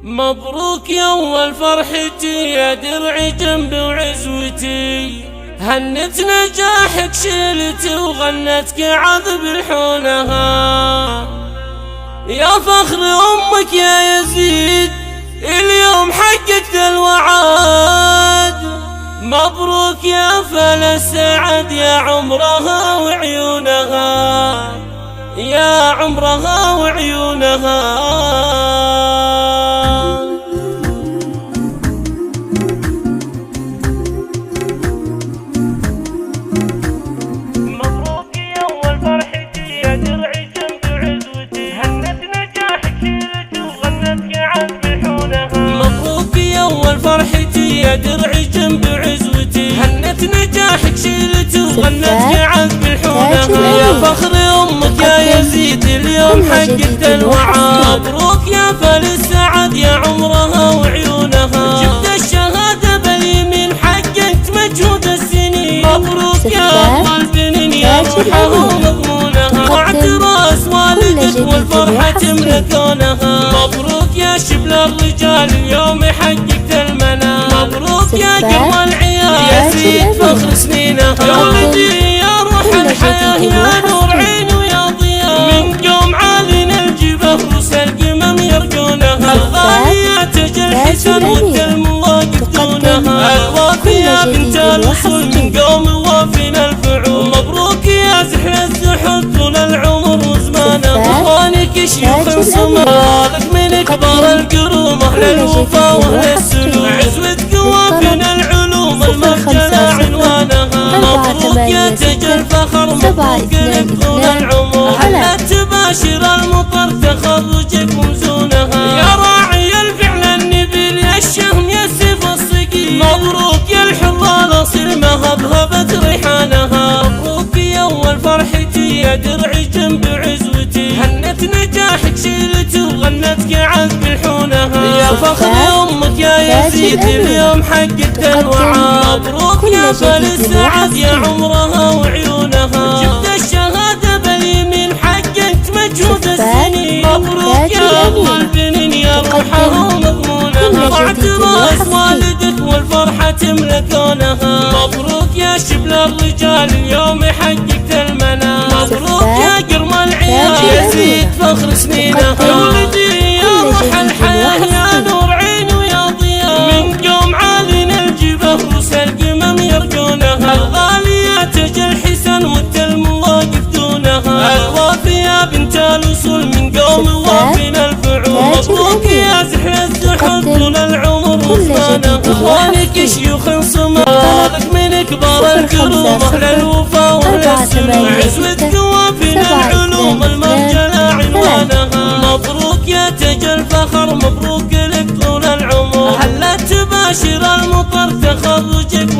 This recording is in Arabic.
مبروك يا اول فرحتي يا درعي جنبي وعزوتي، هنت نجاحك شيلتي وغنتك عذب الحونها، يا فخر امك يا يزيد اليوم حققت الوعد. مبروك يا فل السعد يا عمرها وعيونها، يا عمرها وعيونها. مبروك يا اول فرحتي يا درعي جنبي وعزوتي، هنت نجاحك شيلتي وغنتك عذب الحونها. مبروك يا اول فرحتي يا درعي جنبي وعزوتي، هنت نجاحك شيلتي وغنتك عذب الحونها، يا فخر امك يا يزيد اليوم حققت الوعد. مبروك يا فل السعد يا عمرها وعيونها، جبت الشهادة باليمين حققت مجهود السنين. مبروك يا افضل بنين يا روحها ومضمونها، واعتراس والدك والفرحة تملى كونها. مبروك يا شبل الرجال اليوم حققت المنام. مبروك يا قلب العيال يزيد فخر سنينها، يا ولدي يا روح الحياة يا نور عين ويا ضياء، من قوم عالينا الجبه روس القمم يرجونها، الغالية تجي الحسن والدلم واقف دونها، الوافية بنت الوصول من قوم وافين الفعول. مبروك يا زحل الزحل طول العمر وزمانه، اخوانك شيوخ صمالك من كبار القروم، اهل الوفا واهل السلوك، عزوة قوافين العلوم المرجلة عنوانها. مبروك يا تاج الفخر مبروك لك طول العمر، هلا تباشر المطر تخرجك ومزونها، يا راعي الفعل النبيل يا الشهم يا السيف الصقيل. مبروك يا الحرة الاصيل مهبهبت ريحانها. مبروك يا اول فرحتي يا درعي جنبي وعزوتي، هنت نجاحك شيلتي وغنتك عذب الحونها، يا فخر امك يا يزيد اليوم حققت الوعد. مبروك يا فل السعد يا عمرها وعيونها، جبت الشهادة باليمين حققت مجهود السنين. مبروك يا افضل بنين يا روحها ومضمونها، واعتراس والدك والفرحة تملى كونها. مبروك يا شبل الرجال اليوم حققت المنام. مبروك يا قرم العيال يزيد فخر سنينها، يا ولدي يا روح الحياة يا نور عين ويا ضياء، من قوم عالينا الجبه روس القمم يرجونها، الغالية تجي الحسن والدلم واقف دونها، الوافية بنت الوصول من قوم وافين الفعول. مبروك يا زحل الزحل طول العمر وزمانه، اخوانك شيوخ صمالك من كبار القروم، اهل الوفا واهل السلوك، عزوة قوافين العلوم المرجلة عنوانها. مبروك يا تاج الفخر مبروك لك طول العمر، هلا تباشر المطر تخرجك